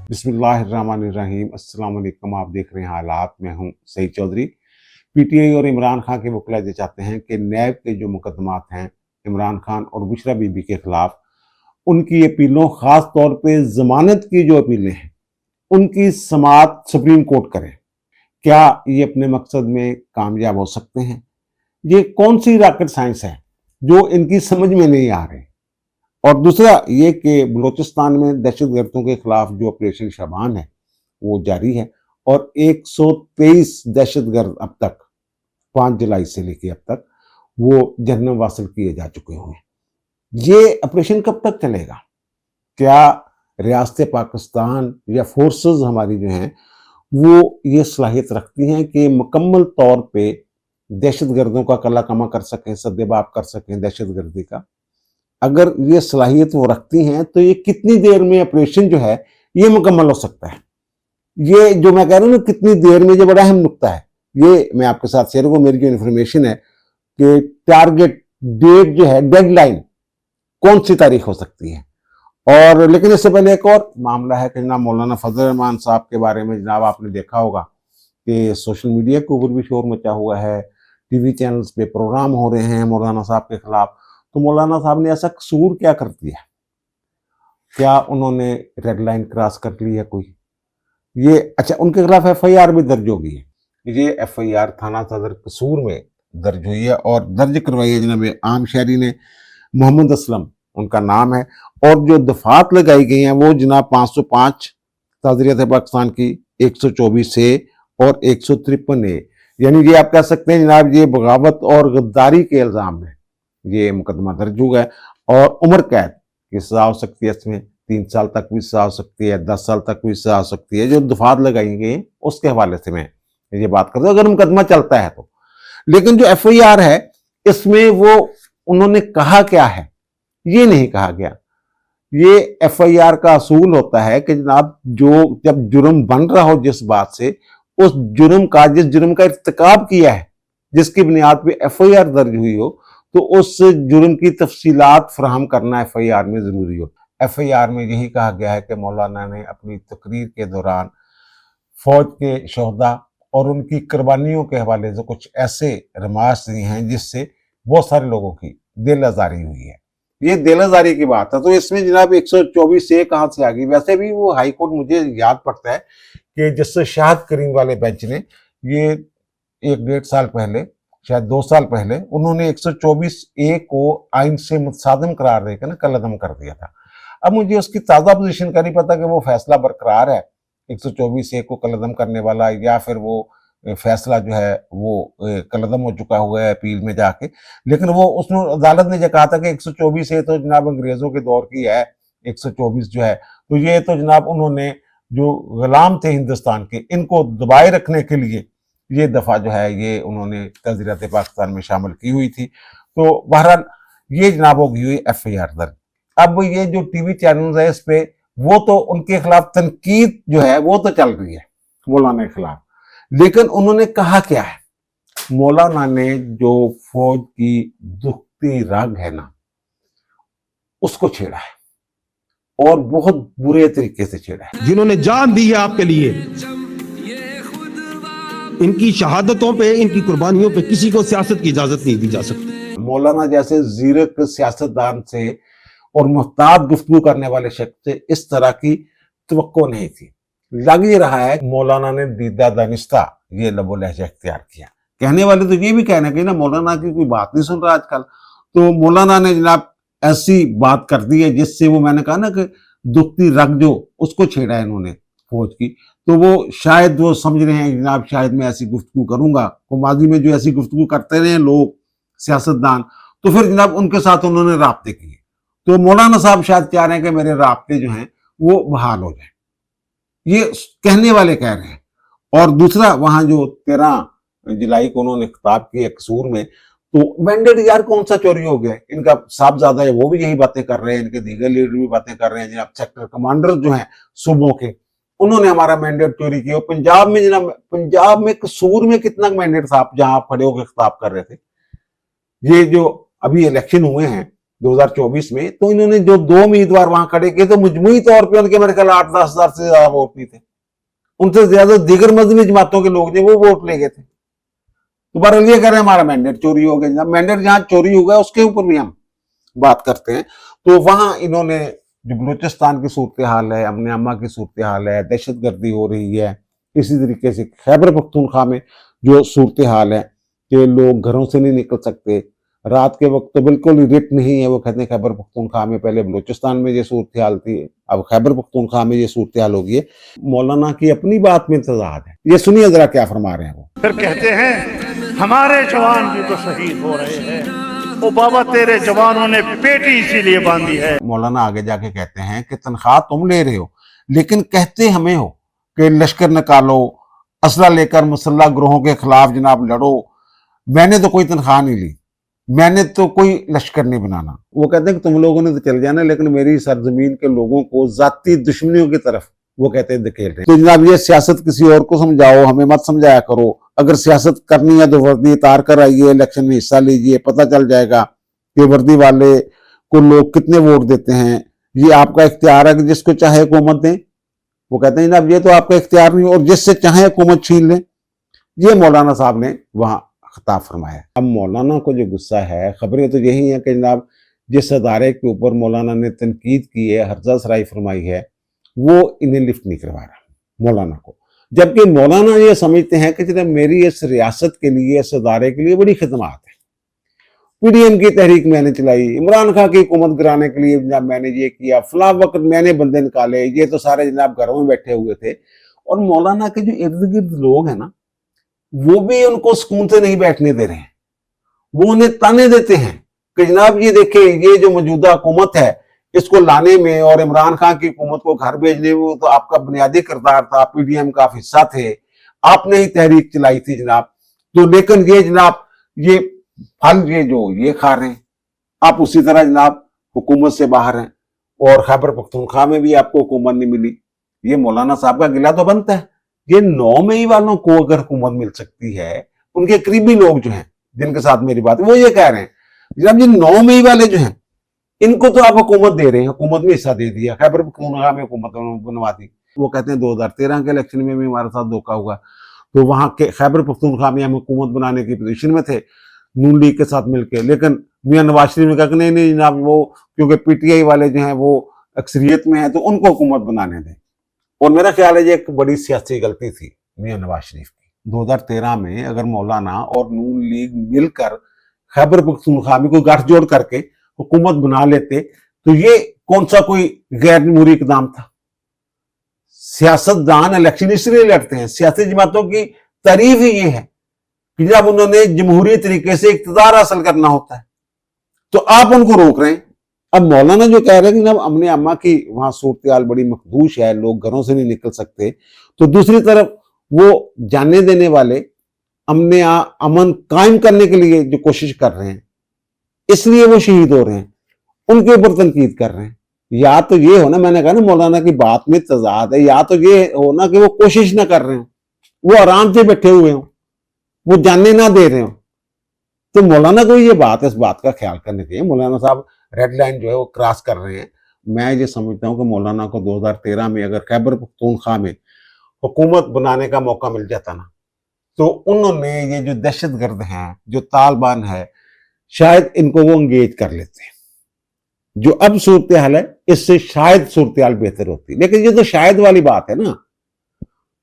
बिस्मिल्लाहिर्रहमानिर्रहीम। अस्सलाम वालेकुम। आप देख रहे हैं हालात। मैं हूं सईद चौधरी। पीटीआई और इमरान खान के वकील ये चाहते हैं कि नैब के जो मुकदमात हैं इमरान खान और बुशरा बीबी के खिलाफ, उनकी अपीलों, खास तौर पे जमानत की जो अपीलें हैं उनकी समाअत सुप्रीम कोर्ट करे। क्या ये अपने मकसद में कामयाब हो सकते हैं? ये कौन सी रॉकेट साइंस है जो इनकी समझ में नहीं आ रही? और दूसरा ये कि बलूचिस्तान में दहशतगर्दों के खिलाफ जो ऑपरेशन शबान है वो जारी है और 123 दहशतगर्द अब तक 5 जुलाई से लेकर अब तक वो जहन्नम वासिल किए जा चुके हुए हैं। ये ऑपरेशन कब तक चलेगा? क्या रियासत पाकिस्तान या फोर्सेस हमारी जो हैं वो ये सलाहियत रखती हैं कि मुकम्मल तौर पे दहशतगर्दों का कला कमा कर सकें, सद्देबाप कर सकें दहशतगर्दी का? अगर ये सलाहियत वो रखती हैं तो ये कितनी देर में ऑपरेशन जो है ये मुकम्मल हो सकता है? ये जो मैं कह रहा हूँ ना कितनी देर में, ये बड़ा अहम नुकता है। ये मैं आपके साथ शेयर करूँ। मेरी जो इन्फॉर्मेशन है कि टारगेट डेट जो है, डेडलाइन कौन सी तारीख हो सकती है। और लेकिन इससे पहले एक और मामला है कि जनाब मौलाना फजल रहमान साहब के बारे में जनाब आपने देखा होगा कि सोशल मीडिया के ऊपर भी शोर मचा हुआ है, टीवी चैनल्स पे प्रोग्राम हो रहे हैं मौलाना साहब के खिलाफ। तो मौलाना साहब ने ऐसा कसूर क्या कर दिया? क्या उन्होंने रेड लाइन क्रॉस कर ली है कोई? ये अच्छा, उनके खिलाफ एफआईआर भी दर्ज होगी है। ये एफआईआर थाना सदर कसूर में दर्ज हुई है और दर्ज करवाई है जनाब आम शहरी ने, मोहम्मद असलम उनका नाम है। और जो दफात लगाई गई हैं वो जनाब 505 ताज़रियत पाकिस्तान की, 124 से और 153 ए। यानी ये आप कह सकते हैं जनाब ये बगावत और गद्दारी के इल्ज़ाम में ये मुकदमा दर्ज हुआ है और उम्र कैद की सजा हो सकती है। इसमें 3 साल तक भी सजा हो सकती है, 10 साल तक भी सजा हो सकती है। जो दफात लगाई गई हैं उसके हवाले से मैं ये बात करता हूँ, अगर मुकदमा चलता है तो। लेकिन जो एफआईआर है इसमें वो उन्होंने कहा क्या है ये नहीं कहा गया। ये एफआईआर का असूल होता है कि जनाब जो जब जुर्म बन रहा हो जिस बात से, उस जुर्म का, जिस जुर्म का इर्तिकाब किया है, जिसकी बुनियाद पे एफआईआर दर्ज हुई हो, तो उस जुर्म की तफसीलात फराहम करना एफआईआर में जरूरी हो। एफआईआर में यही कहा गया है कि मौलाना ने अपनी तकरीर के दौरान फौज के शोहदा और उनकी कुर्बानियों के हवाले से कुछ ऐसे रमाश दिए हैं जिससे बहुत सारे लोगों की दिल आजारी हुई है। ये दिल आजारी की बात है। तो इसमें जनाब 124 से कहाँ से आ गई? वैसे भी वो हाई कोर्ट, मुझे याद पड़ता है कि जस्टिस शाहद करीम वाले बेंच ने ये 1-1.5 साल पहले, शायद 2 साल पहले, उन्होंने 124 ए को आइन से मुतसादिम करार देकर ना कलअदम कर दिया था। अब मुझे उसकी ताज़ा पोजीशन का नहीं पता कि वो फैसला बरकरार है 124 ए को कलअदम करने वाला, या फिर वो फैसला जो है वो कलअदम हो चुका हुआ है अपील में जाके। लेकिन वो उसमें अदालत ने जो कहा था कि 124 ए तो जनाब अंग्रेजों के दौर की है, 124 जो है तो ये तो जनाब उन्होंने जो गुलाम थे हिंदुस्तान के, इनको दबाए रखने के लिए ये दफा जो है ये उन्होंने तज़रियत पाकिस्तान में शामिल की हुई थी। तो बहरहाल ये जनाब हो गई हुई एफआईआर दर्ज। अब ये जो टीवी चैनल है इस पे, वो तो उनके खिलाफ तनकीद जो है वो तो चल रही है मौलाना के खिलाफ, लेकिन उन्होंने कहा क्या है? मौलाना ने जो फौज की दुखती रग है ना उसको छेड़ा है और बहुत बुरे तरीके से छेड़ा है। जिन्होंने जान दी है आपके लिए, इनकी शहादतों पे, इनकी कुर्बानियों पे किसी को सियासत की इजाजत नहीं दी जा सकती। मौलाना जैसे जीरक सियासतदान से और मुहतात गुफ्तगू करने वाले शख्स से इस तरह की तवक्को नहीं थी। लग ही रहा है मौलाना ने दीदा दानिस्ता ये लबो लहजा इख्तियार किया। कहने वाले तो ये भी कहना कि ना मौलाना की कोई बात नहीं सुन रहा आजकल। तो मौलाना ने जनाब ऐसी बात कर दी है जिससे वो, मैंने कहा ना कि दुखती रग जो उसको छेड़ा है इन्होंने फौज की। तो वो शायद वो समझ रहे हैं जनाब शायद मैं ऐसी गुफ्तगू करूंगा, तो माजी में जो ऐसी गुफ्तगू करते रहे लोग सियासतदान, तो फिर जनाब उनके साथ उन्होंने राब्ते किए। तो मौलाना साहब शायद चाह रहे हैं कि मेरे राब्ते जो हैं वो बहाल हो जाए, ये कहने वाले कह रहे हैं। और दूसरा वहां जो 13 जुलाई को उन्होंने खिताब किया कसूर में, तो मैंडेट यार कौन सा चोरी हो गया? इनका साहबजादा है वो भी यही बातें कर रहे हैं, इनके दीगर लीडर भी बातें कर रहे हैं। जनाब सेक्टर कमांडर जो हैं सूबों के, उन्होंने हमारा मैंडेट चोरी किया। पंजाब में जनाब, पंजाब में कसूर में कितना मैंडेट था जहां आप खड़े होकर खिताब कर रहे थे? ये जो अभी इलेक्शन हुए हैं 2024 में, तो इन्होंने जो 2 उम्मीदवार वहां खड़े किए तो मजमूई तौर पर उनके मेरे ख्याल 8-10 हजार से ज्यादा वोट नहीं थे, उनसे ज्यादा दीगर मजहबी जमातों के लोग थे वो वोट ले गए थे। तो बहरहाल ये कह रहे हैं हमारा मैंडेट चोरी हो गया। मैंडेट जहां चोरी हुआ उसके ऊपर भी हम बात करते हैं। तो वहां इन्होंने जो बलूचिस्तान की सूरत हाल है, अमन अम्मा की सूरत हाल है, दहशत गर्दी हो रही है, इसी तरीके से खैबर पख्तूनख्वा में जो सूरत हाल है कि लोग घरों से नहीं निकल सकते, रात के वक्त तो बिल्कुल रिट नहीं है। वो कहते हैं खैबर पख्तूनख्वा में पहले बलूचिस्तान में ये सूरत हाल थी, अब खैबर पख्तूनख्वा में ये सूरत हाल होगी। मौलाना की अपनी बात में तजाद है, ये सुनिए जरा क्या फरमा रहे हैं वो। फिर कहते हैं हमारे जवान भी तो शहीद हो रहे हैं, ओ बाबा तेरे जवानों ने पेटी इसीलिए बांधी है। मौलाना आगे जाके कहते हैं कि तनख्वाह तुम ले रहे हो लेकिन कहते हमें हो कि लश्कर निकालो, असला लेकर मुसल्लह ग्रोहों के खिलाफ जनाब लड़ो। मैंने तो कोई तनख्वाह नहीं ली, मैंने तो कोई लश्कर नहीं बनाना। वो कहते हैं कि तुम लोगों ने तो चल जाना लेकिन मेरी सरजमीन के लोगों को जाती दुश्मनियों की तरफ वो कहते हैं धकेल रहे। तो जनाब ये सियासत किसी और को समझाओ, हमें मत समझाया करो। अगर सियासत करनी है तो वर्दी उतार कर आइए, इलेक्शन में हिस्सा लीजिए, पता चल जाएगा कि वर्दी वाले को लोग कितने वोट देते हैं। ये आपका इख्तियार है कि जिसको चाहे हुकूमत दें। वो कहते हैं जनाब ये तो आपका इख्तियार नहीं और जिससे चाहे हुकूमत छीन लें। ये मौलाना साहब ने वहां खिताब फरमाया। अब मौलाना को जो गुस्सा है, खबरें तो यही है कि जनाब जिस अदारे के ऊपर मौलाना ने तनकीद की है, हर्जा सराई फरमाई है, वो इन्हें लिफ्ट नहीं करवा रहा मौलाना को। जबकि मौलाना ये समझते हैं कि जनाब मेरी इस रियासत के लिए, इस अदारे के लिए बड़ी खिदमत है। पीडीएम की तहरीक मैंने चलाई, इमरान खान की हुकूमत गिराने के लिए जनाब मैंने ये किया, फला वक्त मैंने बंदे निकाले, ये तो सारे जनाब घरों में बैठे हुए थे। और मौलाना के जो इर्द गिर्द लोग हैं ना, वो भी उनको सुकून से नहीं बैठने दे रहे हैं। वो उन्हें ताने देते हैं कि जनाब ये देखे ये जो मौजूदा हुकूमत है इसको लाने में और इमरान खान की हुकूमत को घर भेजने में तो आपका बुनियादी किरदार था, पीडीएम का आप हिस्सा थे, आपने ही तहरीक चलाई थी जनाब। तो लेकिन ये जनाब ये फल ये जो ये खा रहे हैं, आप उसी तरह जनाब हुकूमत से बाहर हैं और खैबर पख्तूनख्वा में भी आपको हुकूमत नहीं मिली। ये मौलाना साहब का गिला तो बनता है। ये 9 मई वालों को अगर हुकूमत मिल सकती है, उनके करीबी लोग जो हैं जिनके साथ मेरी बात है वो ये कह रहे हैं जनाब ये 9 मई वाले जो हैं इनको तो आप हुकूमत दे रहे हैं, हुकूमत में हिस्सा दे दिया, खैबर पख्तूनख्वा में हुकूमत बनवा दी। वो कहते हैं 2013 के इलेक्शन में भी हमारे साथ धोखा हुआ, तो वहां के खैबर पख्तूनख्वा में हम हुकूमत बनाने की पोजीशन में थे नून लीग के साथ मिलकर, लेकिन मियां नवाज शरीफ ने कहा कि नहीं जनाब वो क्योंकि पीटीआई वाले जो हैं वो अक्सरियत में है तो उनको हुकूमत बनाने दें। और मेरा ख्याल है ये एक बड़ी सियासी गलती थी मियां नवाज शरीफ की। 2013 में अगर मौलाना और नून लीग मिलकर खैबर पख्तूनख्वा में कोई गठजोड़ करके हुकूमत बना लेते तो ये कौन सा कोई गैर जमहूरी इकदाम था। सियासतदान इलेक्शन इसलिए लड़ते हैं, सियासी जमातों की तारीफ ही ये है कि जब उन्होंने जमहूरी तरीके से इख्तियार हासिल करना होता है तो आप उनको रोक रहे हैं। अब मौलाना जो कह रहे हैं कि जब अमन अम्मा की वहां सूरत हाल बड़ी मखदूश है, लोग घरों से नहीं निकल सकते, तो दूसरी तरफ वो जाने देने वाले अमन कायम करने के लिए जो कोशिश कर रहे हैं इसलिए वो शहीद हो रहे हैं, उनके ऊपर तनकीद कर रहे हैं। या तो ये हो ना, मैंने कहा ना मौलाना की बात में तजाद है, या तो ये हो ना कि वो कोशिश ना कर रहे हो, वो आराम से बैठे हुए हो, वो जानने ना दे रहे हो। तो मौलाना को ये बात है, इस बात का ख्याल करने चाहिए। मौलाना साहब रेड लाइन जो है वो क्रॉस कर रहे हैं। मैं ये समझता हूँ कि मौलाना को 2013 में अगर खैबर पख्तूनख्वा में हुकूमत बनाने का मौका मिल जाता ना, तो उन्होंने ये जो दहशतगर्द हैं, जो तालिबान है, शायद इनको वो अंगेज कर लेते हैं। जो अब सूरत हाल है इससे शायद सूरत हाल बेहतर होती, लेकिन ये तो शायद वाली बात है ना।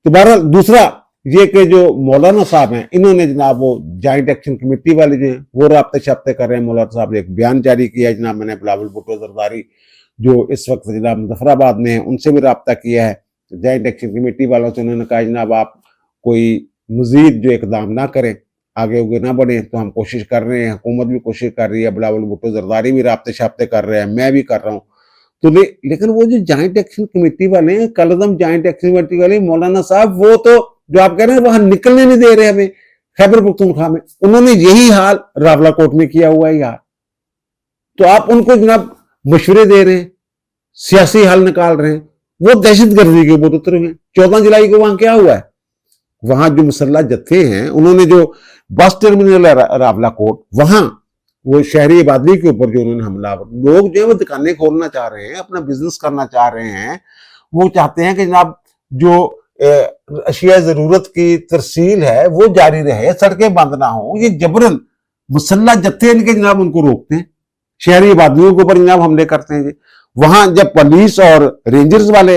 तो बहरहाल दूसरा ये कि जो मौलाना साहब हैं इन्होंने जनाब वो जॉइंट एक्शन कमेटी वाले जो हैं वो राब्ते शाब्ते कर रहे हैं। मौलाना साहब ने एक बयान जारी किया है जनाब, मैंने बिलावल भुट्टो जरदारी जो इस वक्त जनाब मुजफ्फराबाद में है उनसे भी राब्ता किया है जॉइंट एक्शन कमेटी वालों से। उन्होंने कहा जनाब आप कोई मजीद जो इकदाम ना करें, आगे उगे ना बढ़े, तो हम कोशिश कर रहे हैं, हुकूमत भी कोशिश कर रही है, बिलावल भुट्टो जरदारी भी राब्ते शाब्ते कर रहे हैं, मैं भी कर रहा हूँ। तो लेकिन वो जो जॉइंट एक्शन कमेटी वाले हैं, कलदम जॉइंट एक्शन कमेटी वाले मौलाना साहब, वो तो जो आप कह रहे हैं वहां निकलने नहीं दे रहे हमें खैबर पख्तूनख्वा में। उन्होंने यही हाल रावलाकोट में किया हुआ है यार। तो आप उनको जनाब मशवरे दे रहे हैं, सियासी हल निकाल रहे हैं, वो दहशतगर्दी के ऊपर उतरे हुए। 14 जुलाई को वहां क्या हुआ है, वहां जो मुसल्ला जत्थे हैं उन्होंने जो बस टर्मिनल है रावलाकोट, वहां वो शहरी आबादी के ऊपर जो उन्होंने हमला, लोग जो है वो दुकानें खोलना चाह रहे हैं, अपना बिजनेस करना चाह रहे हैं, वो चाहते हैं कि जनाब जो अशिया जरूरत की तरसील है वो जारी रहे, सड़कें बंद ना हो। ये जबरन मुसल्ला जत्थे इनके जनाब उनको रोकते हैं, शहरी आबादियों के ऊपर जनाब हमले करते हैं जी। वहां जब पुलिस और रेंजर्स वाले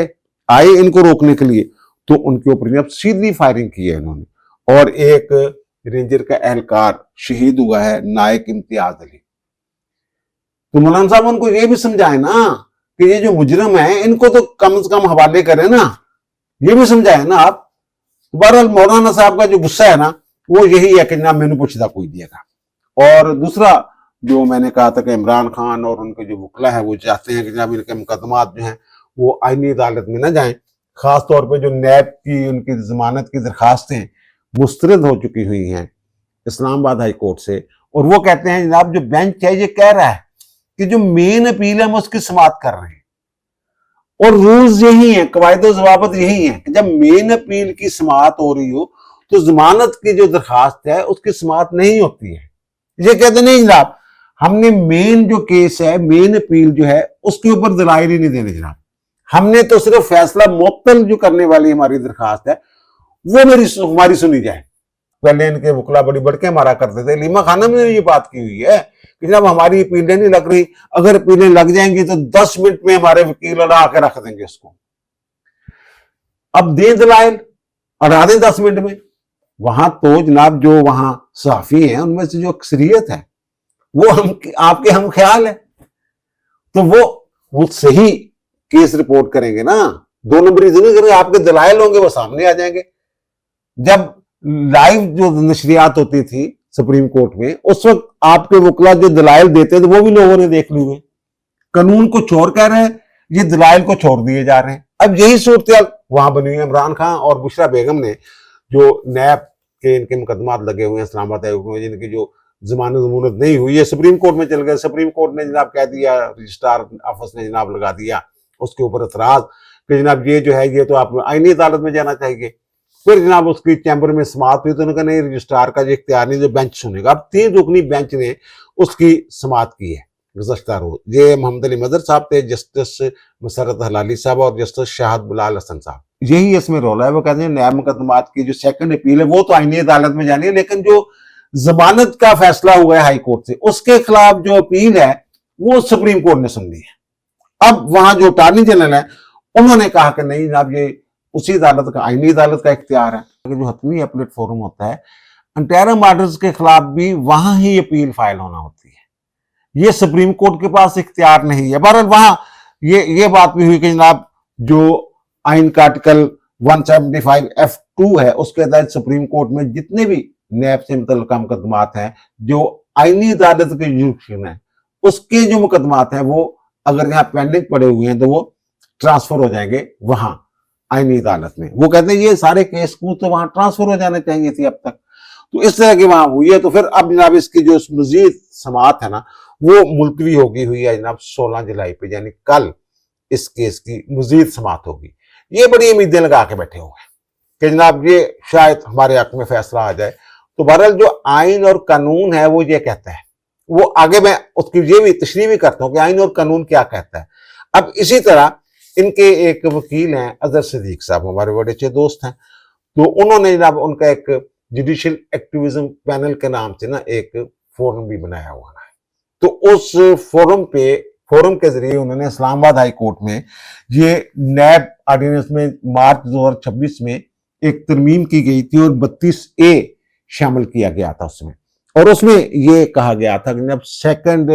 आए इनको रोकने के लिए तो उनके ऊपर जनाब सीधी फायरिंग की है इन्होंने, और एक रेंजर का एहलकार शहीद हुआ है, नायक इम्तियाज अली। तो मौलाना साहब उनको ये भी समझाए ना कि ये जो मुजरिम है इनको तो कम से कम हवाले करें ना, ये भी समझाए ना आप। बहरहाल मौलाना साहब का जो गुस्सा है ना वो यही है कि जनाब मैंने पूछता कोई दिएगा। और दूसरा जो मैंने कहा था कि इमरान खान और उनके जो वकला है वो चाहते हैं कि जनाब इनके मुकदमात जो हैं वो आईनी अदालत में न जाएं, खास तौर पे जो नैब की उनकी जमानत की दरखास्तें मुस्तरद हो चुकी हुई हैं इस्लामाबाद हाई कोर्ट से, और वो कहते हैं जनाब जो बेंच है ये कह रहा है कि जो मेन अपील है हम उसकी समाअत कर रहे हैं, और रूल्स यही है, कवायद जवाबत यही है कि जब मेन अपील की समाअत हो रही हो तो जमानत की जो दरखास्त है उसकी समाअत नहीं होती है। ये कहते नहीं जनाब हमने मेन जो केस है, मेन अपील जो है उसके ऊपर दलाइल ही नहीं देने जनाब, हमने तो सिर्फ फैसला मुअत्तल जो करने वाली हमारी दरखास्त है वो हमारी सुनी जाए। पहले इनके वकला बड़ी बढ़के मारा करते थे, लीमा खानम ने ये बात की हुई है कि जनाब हमारी अपीलें नहीं लग रही, अगर अपीलें लग जाएंगी तो 10 मिनट में हमारे वकील अड़ा के रख देंगे उसको। अब दे दलाइल, अड़ा दें 10 मिनट में। वहां तो जनाब जो वहां सहाफी हैं उनमें से जो अक्सरियत है वो आपके हम ख्याल है, तो वो सही केस रिपोर्ट करेंगे ना, 2 नंबरी नहीं करेंगे, आपके दलाइल होंगे वो सामने आ जाएंगे। जब लाइव जो नशरियात होती थी सुप्रीम कोर्ट में उस वक्त आपके वकला जो दलाइल देते थे वो भी लोगों ने देख लिए, कानून को छोड़ कह रहे हैं, ये दलाइल को छोड़ दिए जा रहे हैं। अब यही सूरत वहां बनी है। इमरान खान और बुशरा बेगम ने जो नैब के इनके मुकदमात लगे हुए हैं इस्लामाबाद में, जिनकी जो जमानत जमूनत नहीं हुई है, सुप्रीम कोर्ट में चल गए, सुप्रीम कोर्ट ने जनाब कह दिया, रजिस्ट्रार ऑफिस ने जनाब लगा दिया उसके ऊपर एतराज कि जनाब ये जो है ये तो आप आईनी अदालत में जाना चाहिए। फिर जनाब उसकी चैम्बर में समाअत हुई तो उन्होंने कहा नहीं रजिस्ट्रार का जो इख्तियार नहीं, जो बेंच सुनेगा। अब 3 रुकनी बेंच ने उसकी समाअत की है गुज़श्ता रोज। ये मोहम्मद अली मदर साहब थे, जस्टिस मसरत हलाली साहब और जस्टिस शाहद बिलाल हसन साहब, यही इसमें रोल है। वो कहते हैं नया मुकदमात की जो सेकंड अपील है वो तो आईनी अदालत में जानी है, लेकिन जो जमानत का फैसला हुआ है हाई कोर्ट से उसके खिलाफ जो अपील है वो सुप्रीम कोर्ट ने सुन ली है। अब वहां जो अटॉर्नी जनरल है उन्होंने कहा कि नहीं जनाब ये उसी अदालत का, आईनी अदालत का इख्तियार है। जो हतमी अपीलेट फोरम होता है इंटरिम ऑर्डर्स के खिलाफ भी वहां ही अपील फाइल होना होती है, ये सुप्रीम कोर्ट के पास इख्तियार नहीं है। बहरहाल वहां ये बात भी हुई कि जनाब जो आइन का आर्टिकल 175F2 है उसके तहत सुप्रीम कोर्ट में जितने भी नैब से मुतल्लिका मुकदमात हैं जो आईनी अदालत के जुरिडिक्शन है उसके जो मुकदमात हैं वो अगर यहाँ पेंडिंग पड़े हुए हैं तो वो ट्रांसफर हो जाएंगे वहां आईनी अदालत में। वो कहते हैं ये सारे केस को तो वहां ट्रांसफर हो जाने चाहिए थी अब तक, तो इस तरह की वहां हुई है। तो फिर अब जनाब इसकी जो मजीद समाअत है ना वो मुलतवी होगी हुई है जनाब 16 जुलाई पे, यानी कल इस केस की मजीद समाअत होगी। ये बड़ी उम्मीदें लगा के बैठे हुए हैं कि जनाब ये शायद हमारे हक में फैसला आ जाए। तो बहरहाल जो आइन और कानून है वो ये कहता है, वो आगे मैं उसकी ये भी तशरीह भी करता हूँ कि आइन और कानून क्या कहता है। अब इसी तरह इनके एक वकील हैं अजहर सिद्दीक साहब, हमारे बड़े अच्छे दोस्त हैं, तो उन्होंने जनाब उनका एक जुडिशियल एक्टिविज्म पैनल के नाम से ना एक फोरम भी बनाया हुआ है। तो उस फोरम के जरिए उन्होंने इस्लामाबाद हाई कोर्ट में ये नैब ऑर्डिनेंस में मार्च 2026 में एक तरमीम की गई थी और 32A शामिल किया गया था उसमें, और उसमें ये कहा गया था कि जब सेकंड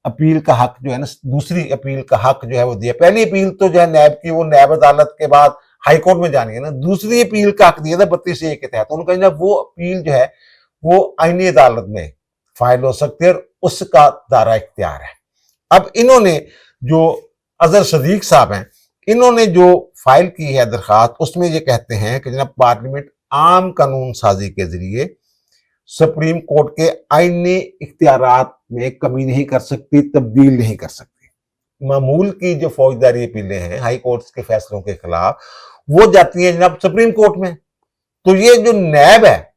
अपील का हक जो है ना, दूसरी अपील का हक जो है वो दिया। पहली अपील तो जो है नैब की वो नैब अदालत के बाद हाई कोर्ट में जानी है ना, दूसरी अपील का हक दिया था 32A के तहत। उन्होंने कहा वो अपील जो है वो आईनी अदालत में फाइल हो सकती है और उसका दायरा इख्तियार है। अब इन्होंने जो अजहर सिद्दीक साहब हैं इन्होंने जो फाइल की है दरखास्त उसमें ये कहते हैं कि जनाब पार्लियामेंट आम कानून साजी के जरिए सुप्रीम कोर्ट के आईनी इख्तियारात में कमी नहीं कर सकती, तब्दील नहीं कर सकती। मामूल की जो फौजदारी अपीलें हैं हाई कोर्ट के फैसलों के खिलाफ वो जाती हैं जनाब सुप्रीम कोर्ट में। तो ये जो नैब है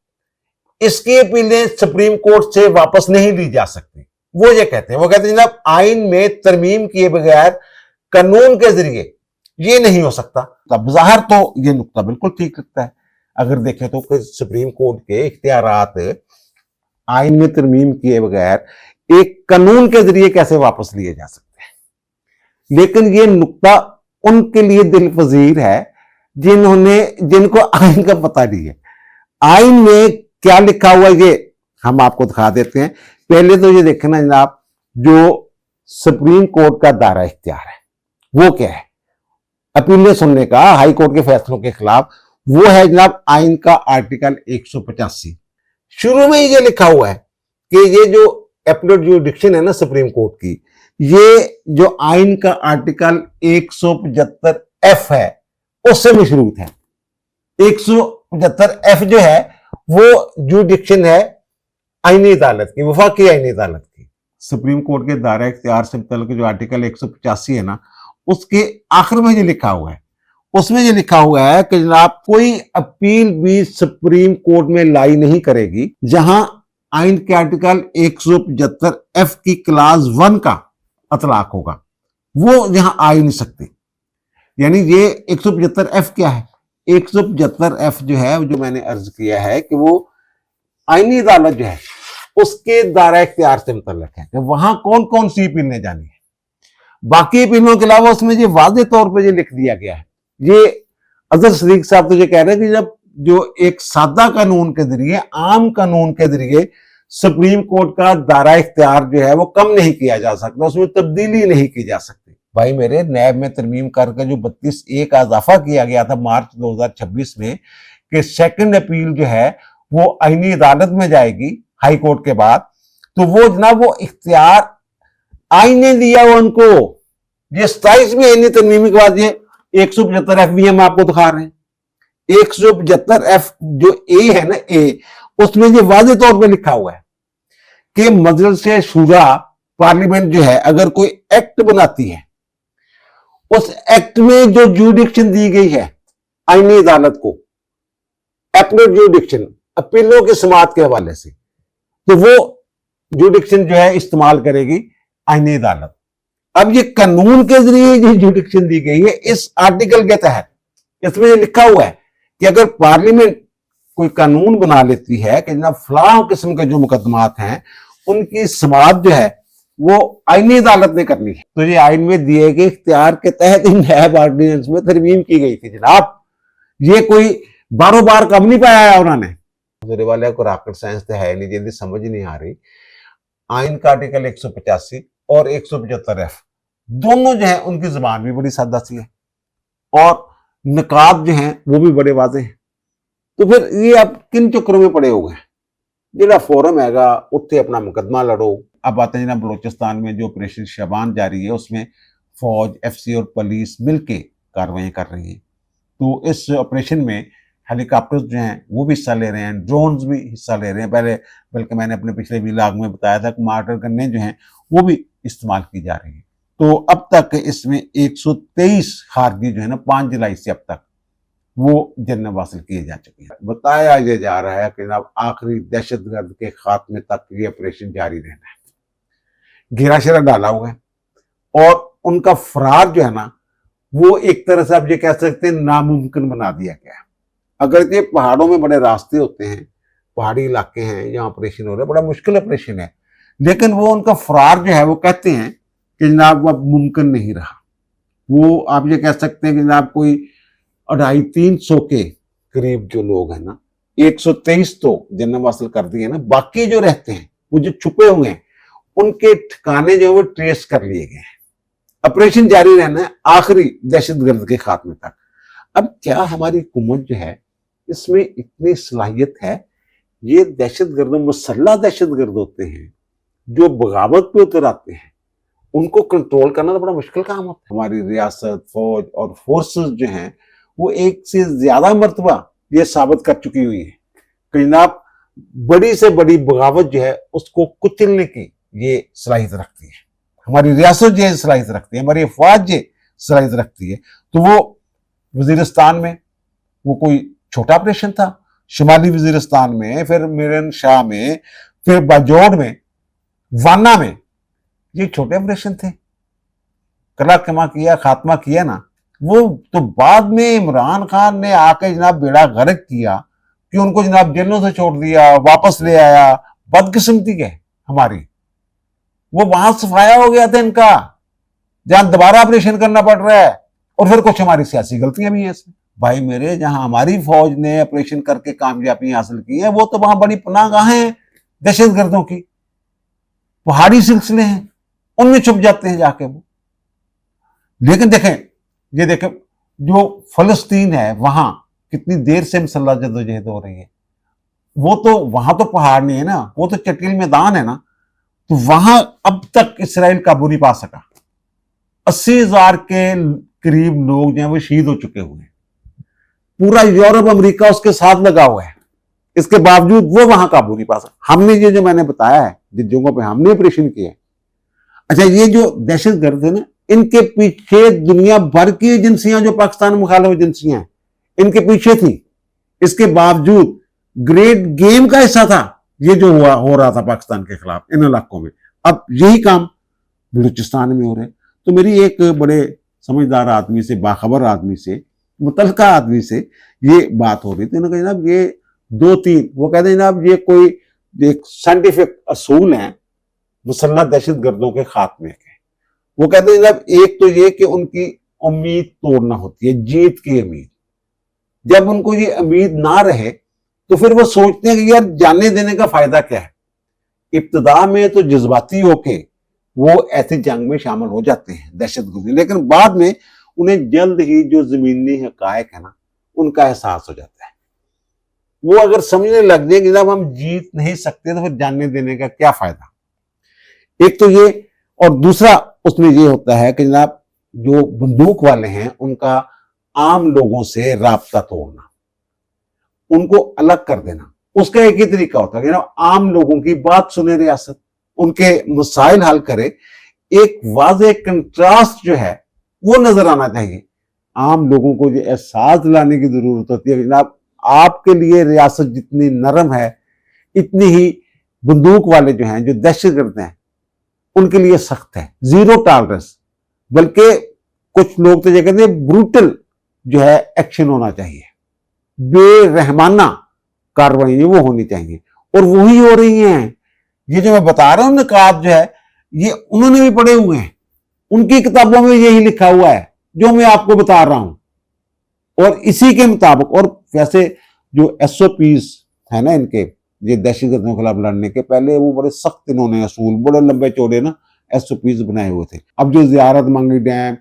इसकी अपीलें सुप्रीम कोर्ट से वापस नहीं ली जा सकती, वो ये कहते हैं, वो कहते हैं जनाब आइन में तरमीम किए बगैर कानून के जरिए ये नहीं हो सकता। तब ज़ाहिर तो ये नुक्ता बिल्कुल ठीक लगता है। अगर देखें तो सुप्रीम कोर्ट के इख्तियारात आइन में तरमीम किए बगैर एक कानून के जरिए कैसे वापस लिए जा सकते हैं। लेकिन ये नुक्ता उनके लिए दिल पजीर है जिनको आइन का पता नहीं है। आइन में क्या लिखा हुआ है ये हम आपको दिखा देते हैं। पहले तो ये देखना जनाब, जो सुप्रीम कोर्ट का दायरा इख्तियार है वो क्या है, अपीलें सुनने का हाई कोर्ट के फैसलों के खिलाफ, वो है जनाब आइन का आर्टिकल 185। शुरू में ये लिखा हुआ है कि ये जो एपलेट जुरिडिक्शन है ना सुप्रीम कोर्ट की, ये जो आइन का आर्टिकल 175F है उससे मशरूत है। 175F जो है वो जुरिडिक्शन है आईनी अदालत की, वफाकी आईनी अदालत की। सुप्रीम कोर्ट के दायरा इख्तियार से मुतल्लिक जो आर्टिकल 185 है ना, उसके आखिर में जो लिखा हुआ है उसमें ये लिखा हुआ है कि जनाब कोई अपील भी सुप्रीम कोर्ट में लाई नहीं करेगी जहां आइन के आर्टिकल 175F की क्लास 1 का अतलाक होगा, वो यहां आ ही नहीं सकती। यानी ये 175F क्या है, 175F जो है, जो मैंने अर्ज किया है कि वो आईनी अदालत जो है उसके दायरा इख्तियार से मुतल्लिक है कि वहां कौन कौन सी अपीलें जानी है। बाकी अपीलों के अलावा उसमें ये वाज़ेह तौर पर ये लिख दिया गया है। ये अजहर सदीक साहब तो ये कह रहे हैं कि जब जो एक सादा कानून के जरिए, आम कानून के जरिए सुप्रीम कोर्ट का दायरा इख्तियार जो है वो कम नहीं किया जा सकता, उसमें तब्दीली नहीं की जा सकती। भाई मेरे, नैब में तरमीम करके जो 32A का इजाफा किया गया था मार्च 2026 में कि सेकंड अपील जो है वो आईनी अदालत में जाएगी हाई कोर्ट के बाद, तो वो जनाब वो इख्तियार आइन ने दिया वो उनको। ये 27 में आईनी तरमीम के बाद ये 175F भी हम आपको दिखा रहे हैं। 175F जो ए है ना, ए, उसमें ये वाज़ेह तौर पे लिखा हुआ है कि मजलिस शूरा पार्लियामेंट जो है अगर कोई एक्ट बनाती है, उस एक्ट में जो जुरिडिक्शन दी गई है आईनी अदालत को, एपलेट जुरिडिक्शन अपीलों की समाअत के हवाले से, तो वो जुरिडिक्शन जो है इस्तेमाल करेगी आईनी अदालत। अब ये कानून के जरिए जो जुरिडिक्शन दी गई है इस आर्टिकल के तहत, इसमें ये लिखा हुआ है कि अगर पार्लियामेंट कोई कानून बना लेती है कि जनाब फलां किस्म के जो मुकदमात हैं उनकी समाअत जो है वो आईनी अदालत ने करनी है, तो ये आइन में दिए गए इख्तियार के तहत इन नैब ऑर्डिनेंस में तरमीम की गई थी। जनाब ये कोई बारों बार कम नहीं पाया है उन्होंने। मेरे वाले को रॉकेट साइंस तो है नहीं, जल्दी समझ नहीं आ रही। आइन का आर्टिकल 185 और 175F दोनों जो है उनकी जुबान भी बड़ी सादा सी है और निकाब जो हैं वो भी बड़े वाज़ेह हैं। तो फिर ये आप किन चक्करों में पड़े हो गए? जिला फोरम हैगा उत्थे अपना मुकदमा लड़ो। अब आते हैं ना बलोचिस्तान में जो ऑपरेशन शबान जारी है उसमें फौज, FC और पुलिस मिलके कार्रवाई कर रही है। तो इस ऑपरेशन में हेलीकॉप्टर्स जो हैं वो भी हिस्सा ले रहे हैं, ड्रोन्स भी हिस्सा ले रहे हैं। पहले बल्कि मैंने अपने पिछले व्लॉग में बताया था कि मार्टर गन्ने जो हैं वो भी इस्तेमाल की जा रही है। तो अब तक इसमें 123 खारजी जो है ना 5 जुलाई से अब तक वो जन्नत हासिल किए जा चुके हैं। बताया ये जा रहा है कि जनाब आखिरी दहशतगर्द के खात्मे तक ये ऑपरेशन जारी रहना है। घेरा शेरा डाला हुआ है और उनका फरार जो है ना वो एक तरह से आप ये कह सकते हैं नामुमकिन बना दिया गया है। अगर ये पहाड़ों में बड़े रास्ते होते हैं, पहाड़ी इलाके हैं, यहाँ ऑपरेशन हो रहा है, बड़ा मुश्किल ऑपरेशन है, लेकिन वो उनका फरार जो है वो कहते हैं कि जनाब वो अब मुमकिन नहीं रहा। वो आप ये कह सकते हैं कि जनाब कोई 250-300 के करीब जो लोग हैं ना, 123 तो जन्नत हासिल कर दिए ना, बाकी जो रहते हैं वो जो छुपे हुए हैं उनके ठिकाने जो है वो ट्रेस कर लिए गए हैं। ऑपरेशन जारी रहना है आखिरी दहशतगर्द के खात्मे तक। अब क्या हमारी हुकूमत जो है इसमें इतनी सलाहियत है? ये दहशतगर्द मुसल्लह दहशतगर्द होते हैं जो बगावत पे उतर आते हैं, उनको कंट्रोल करना तो बड़ा मुश्किल काम होता है। हमारी रियासत, फौज और फोर्सेस जो हैं वो एक से ज्यादा मर्तबा ये साबित कर चुकी हुई है कि जनाब बड़ी से बड़ी बगावत जो है उसको कुचलने की ये सलाहियत रखती है। हमारी रियासत जो है सलाहियत रखती है, हमारी अफवाज जो सलाहियत रखती है। तो वो वजीरिस्तान में वो कोई छोटा ऑपरेशन था, शुमाली वजीरिस्तान में, फिर मिरन शाह में, फिर बाजौड़ में, वाना में ये छोटे ऑपरेशन थे, कला कमा किया, खात्मा किया ना। वो तो बाद में इमरान खान ने आके जनाब बेड़ा गर्क किया कि उनको जनाब जेलों से छोड़ दिया, वापस ले आया। बदकिस्मती है हमारी, वो वहां सफाया हो गया था इनका, जहां दोबारा ऑपरेशन करना पड़ रहा है। और फिर कुछ हमारी सियासी गलतियां भी हैं इसमें भाई मेरे। जहां हमारी फौज ने ऑपरेशन करके कामयाबी हासिल की है, वो तो वहां बड़ी पनाहगाहें हैं दहशतगर्दों की, पहाड़ी सिलसिले हैं, उनमें छुप जाते हैं जाके वो। लेकिन देखें, ये देखें जो फलस्तीन है, वहां कितनी देर से मसल्ला जद्दोजहद हो रही है। वो तो वहां तो पहाड़ नहीं है ना, वो तो चटील मैदान है ना। तो वहां अब तक इसराइल काबू नहीं पा सका। 80,000 के करीब लोग जो है वो शहीद हो चुके हुए हैं। पूरा यूरोप अमेरिका उसके साथ लगा हुआ है, इसके बावजूद वो वहां काबू नहीं पा सका। हमने ये जो मैंने बताया है जिन जगहों पे हमने ऑपरेशन किए, अच्छा ये जो दहशतगर्द है ना, इनके पीछे दुनिया भर की एजेंसियां जो पाकिस्तान मुखालिफ एजेंसियां हैं, इनके पीछे थी। इसके बावजूद ग्रेट गेम का हिस्सा था ये जो हो रहा था पाकिस्तान के खिलाफ इन इलाकों में। अब यही काम बलूचिस्तान में हो रहे। तो मेरी एक बड़े समझदार आदमी से, बाखबर आदमी से, मुतलका आदमी से ये बात हो रही थी। उन्होंने कहा जनाब ये 2-3, वो कहते हैं जनाब ये कोई एक साइंटिफिक असूल हैं मुसल्लह दहशतगर्दों के खात्मे के। वो कहते हैं जनाब एक तो ये कि उनकी उम्मीद तोड़ना होती है, जीत की उम्मीद। जब उनको ये उम्मीद ना रहे तो फिर वो सोचते हैं कि यार जाने देने का फायदा क्या है। इब्तिदा में तो जज्बाती होके वो ऐसी जंग में शामिल हो जाते हैं दहशतगर्दी, लेकिन बाद में उन्हें जल्द ही जो जमीनी हकायक है ना उनका एहसास हो जाता है। वो अगर समझने लग जाए कि जब हम जीत नहीं सकते तो फिर जानने देने का क्या फायदा। एक तो ये, और दूसरा उसमें ये होता है कि जनाब जो बंदूक वाले हैं उनका आम लोगों से राब्ता तोड़ना, उनको अलग कर देना। उसका एक ही तरीका होता है कि आम लोगों की बात सुने रियासत, उनके मसाइल हल करे। एक वाज़ेह कंट्रास्ट जो है वो नजर आना चाहिए। आम लोगों को ये एहसास दिलाने की जरूरत होती है कि जनाब आपके लिए रियासत जितनी नरम है, इतनी ही बंदूक वाले जो हैं, जो दहशतगर्द हैं, उनके लिए सख्त है, जीरो टॉलरेंस। बल्कि कुछ लोग तो ये कहते हैं ब्रूटल जो है एक्शन होना चाहिए, बेरहमाना कार्रवाई वो होनी चाहिए, और वही हो रही हैं। ये जो मैं बता रहा हूं निकात जो है, ये उन्होंने भी पढ़े हुए हैं, उनकी किताबों में यही लिखा हुआ है जो मैं आपको बता रहा हूं, और इसी के मुताबिक। और वैसे जो SOPs है ना इनके, ये दहशतगर्दों के खिलाफ लड़ने के पहले वो बड़े सख्त इन्होंने असूल, बड़े लंबे चौड़े ना SOPs बनाए हुए थे। अब जो जियारत मंगी डैम,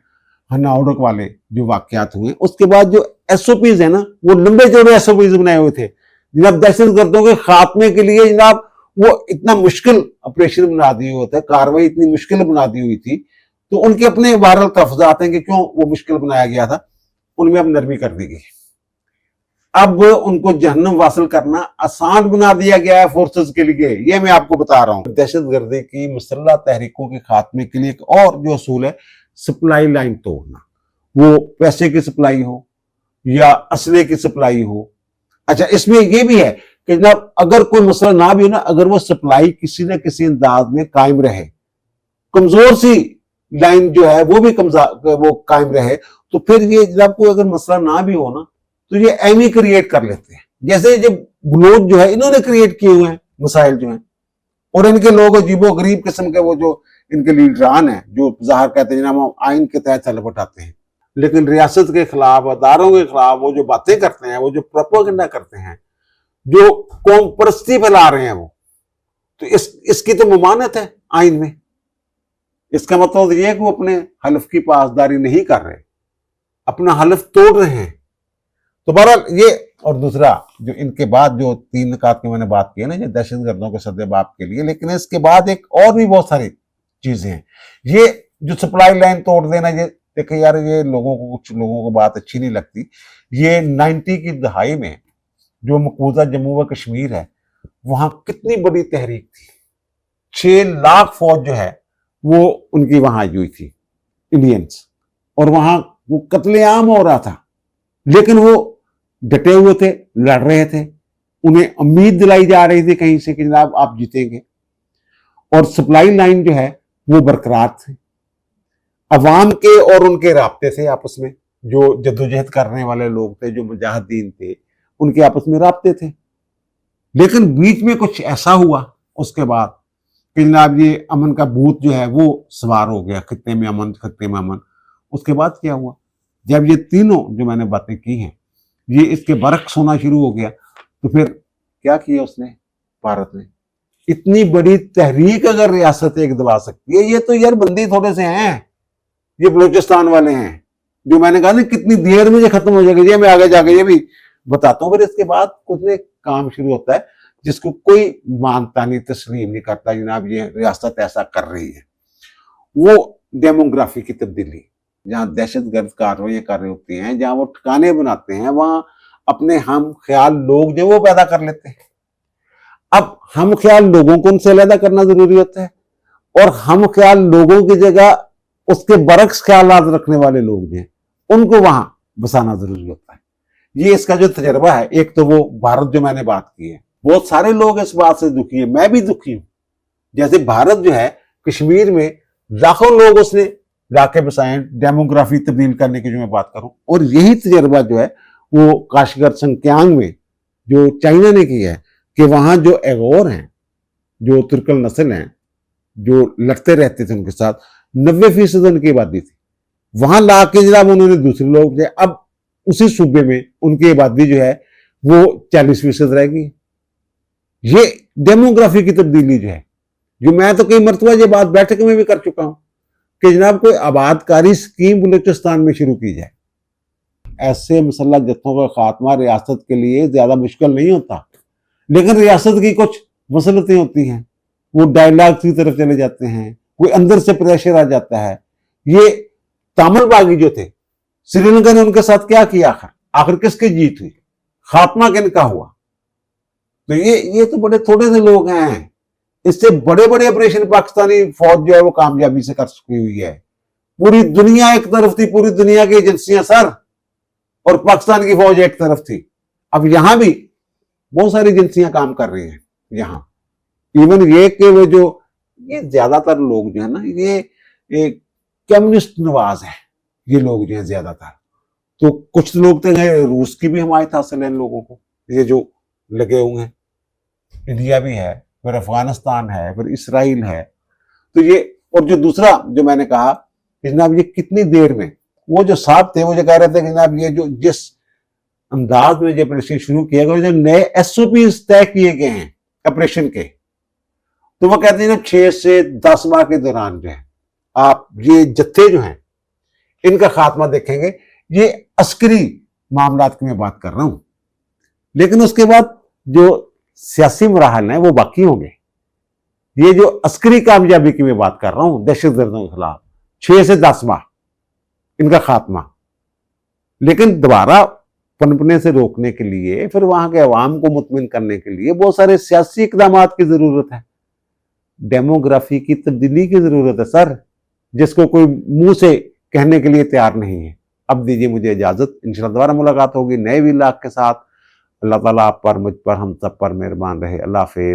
हनाउडक वाले जो वाकयात हुए, उसके बाद जो SOPs है ना वो लंबे चौड़े SOPs बनाए हुए थे जनाब दहशतगर्दों के खात्मे के लिए। जनाब वो इतना मुश्किल ऑपरेशन बना दिए हुए थे, कार्रवाई इतनी मुश्किल बना दी हुई थी। तो उनके अपने वायरल तफजात हैं कि क्यों वो मुश्किल बनाया गया था, उनमें अब नरमी कर दी गई। अब उनको जहन्नम वासिल करना आसान बना दिया गया है फोर्सेस के लिए। ये मैं आपको बता रहा हूं। दहशतगर्दी की मुसल्लह तहरीकों के खात्मे के लिए एक और जो असूल है, सप्लाई लाइन तोड़ना। वो पैसे की सप्लाई हो या असले की सप्लाई हो। अच्छा, इसमें यह भी है कि जनाब अगर कोई मसला ना भी हो ना, अगर वो सप्लाई किसी न किसी अंदाज में कायम रहे, कमजोर सी लाइन जो है वो भी वो कायम रहे, तो फिर ये जनाब कोई अगर मसला ना भी हो ना तो ये एम ही क्रिएट कर लेते हैं। जैसे जब ग्लोब जो है इन्होंने क्रिएट किए हुए हैं मसाइल जो हैं, और इनके लोग अजीबो गरीब किस्म के वो जो इनके लीडरान हैं जो ज़ाहिर कहते हैं जनाब आइन के तहत चल उठाते हैं, लेकिन रियासत के खिलाफ, अदारों के खिलाफ वो जो बातें करते हैं, वो जो प्रोपेगेंडा करते हैं, जो कौम परस्ती फैला रहे हैं, वो तो इसकी तो ममानत है आइन में। इसका मतलब ये है कि वो अपने हल्फ की पासदारी नहीं कर रहे, अपना हल्फ तोड़ रहे हैं। तो बहरहाल ये, और दूसरा जो इनके बाद जो 3 निकात की मैंने बात की है ना, ये दहशतगर्दों के सद्देबाब के लिए, लेकिन इसके बाद एक और भी बहुत सारी चीजें हैं। ये जो सप्लाई लाइन तोड़ देना, ये देखिए यार, ये लोगों को, कुछ लोगों को बात अच्छी नहीं लगती। ये 90 की दहाई में जो मकबूजा जम्मू व कश्मीर है, वहां कितनी बड़ी तहरीक थी। 6 लाख फौज जो है वो उनकी वहां आई हुई थी, इंडियंस, और वहां वो कत्लेआम हो रहा था, लेकिन वो डटे हुए थे, लड़ रहे थे। उन्हें उम्मीद दिलाई जा रही थी कहीं से कि जनाब आप जीतेंगे। और सप्लाई लाइन जो है वो बरकरार थे। अवाम के और उनके राब्ते थे आपस में, जो जद्दोजहद करने वाले लोग थे, जो मुजाहिदीन थे, उनके आपस में राब्ते थे। लेकिन बीच में कुछ ऐसा हुआ उसके बाद कि जनाब ये अमन का भूत जो है वो सवार हो गया, खत्ते में अमन, खत्ते में अमन। उसके बाद क्या हुआ, जब ये तीनों जो मैंने बातें की हैं ये इसके बरक्स होना शुरू हो गया, तो फिर क्या किया उसने, भारत ने इतनी बड़ी तहरीक अगर रियासत एक दबा सकती है, ये तो यार बंदी थोड़े से हैं, ये बलूचिस्तान वाले हैं, जो मैंने कहा ना कितनी देर में ये खत्म हो जाएगा, ये मैं आगे जाके ये भी बताता हूँ। फिर इसके बाद कुछ ने काम शुरू होता है जिसको कोई मानता नहीं, तस्लीम नहीं करता, जनाब ये रियासत ऐसा कर रही है। वो डेमोग्राफी की तब्दीली, जहाँ दहशतगर्द कार्रवाई कर रही होती हैं, जहाँ वो ठिकाने बनाते हैं, वहां अपने हम ख्याल लोग जो वो पैदा कर लेते हैं। अब हम ख्याल लोगों को उनसे अलग करना जरूरी होता है, और हम ख्याल लोगों की जगह उसके बरक्स ख्यालात रखने वाले लोग जो हैं उनको वहां बसाना जरूरी होता है। ये इसका जो तजर्बा है, एक तो वो भारत जो मैंने बात की है, बहुत सारे लोग इस बात से दुखी है, मैं भी दुखी हूं। जैसे भारत जो है, कश्मीर में लाखों लोग उसने लाके बसाए, डेमोग्राफी तब्दील करने की जो मैं बात करूं, और यही तजर्बा जो है वो काशगर संक्यांग में जो चाइना ने किया है कि वहां जो एगोर हैं, जो तुर्कल नस्ल हैं, जो लड़ते रहते थे उनके साथ, 90% उनकी आबादी थी। वहां ला के जनाब उन्होंने दूसरे लोग थे, अब उसी सूबे में उनकी आबादी जो है वो 40% रह गई। ये डेमोग्राफी की तब्दीली जो है, जो मैं तो कई मरतबा ये बात बैठक में भी कर चुका हूं कि जनाब कोई आबादकारी स्कीम बलूचिस्तान में शुरू की जाए। ऐसे मुसल्लह जत्थों का खात्मा रियासत के लिए ज्यादा मुश्किल नहीं होता, लेकिन रियासत की कुछ मसलतें होती हैं, वो डायलॉग की तरफ चले जाते हैं, कोई अंदर से प्रेशर आ जाता है। ये तामल बागी जो थे, श्रीलंका ने उनके साथ क्या किया, आखिर किसकी जीत हुई, खात्मा किनका हुआ। तो ये तो बड़े थोड़े से लोग हैं, इससे बड़े बड़े ऑपरेशन पाकिस्तानी फौज जो है वो कामयाबी से कर चुकी हुई है। पूरी दुनिया एक तरफ थी, पूरी दुनिया की एजेंसियां सर, और पाकिस्तान की फौज एक तरफ थी। अब यहां भी बहुत सारी एजेंसियां काम कर रही हैं यहां। इवन ये कि वो जो ये ज्यादातर लोग जो है ना, ये कम्युनिस्ट नवाज है, ये लोग जो है ज्यादातर। तो कुछ लोग तो रूस की भी हमायत हासिल है इन लोगों को, ये जो लगे हुए हैं। इंडिया भी है, फिर अफगानिस्तान है, फिर इसराइल है। तो ये, और जो दूसरा जो मैंने कहा कि जनाब ये कितनी देर में, वो जो साहब थे वो जो कह रहे थे कि जनाब ये जो जिस अंदाज में ये ऑपरेशन शुरू किया गया, जो नए SOP तय किए गए हैं ऑपरेशन के, तो वो कहते हैं ना 6 से 10 माह के दौरान जो है आप ये जत्थे जो हैं इनका खात्मा देखेंगे। ये अस्करी मामलात की मैं बात कर रहा हूं, लेकिन उसके बाद जो सियासी मराहल हैं वो बाकी होंगे। ये जो अस्करी कामयाबी की मैं बात कर रहा हूं दहशतगर्दों के खिलाफ, 6 से 10 माह इनका खात्मा। लेकिन दोबारा पनपने से रोकने के लिए, फिर वहां के अवाम को मुतमिन करने के लिए बहुत सारे सियासी इकदाम की जरूरत है, डेमोग्राफी की तब्दीली की जरूरत है सर, जिसको कोई मुंह से कहने के लिए तैयार नहीं है। अब दीजिए मुझे इजाजत, इंशाल्लाह दोबारा मुलाकात होगी नए व्लॉग के साथ। अल्लाह ताला आप पर, मुझ पर, हम सब पर मेहरबान रहे। अल्लाह हाफिज।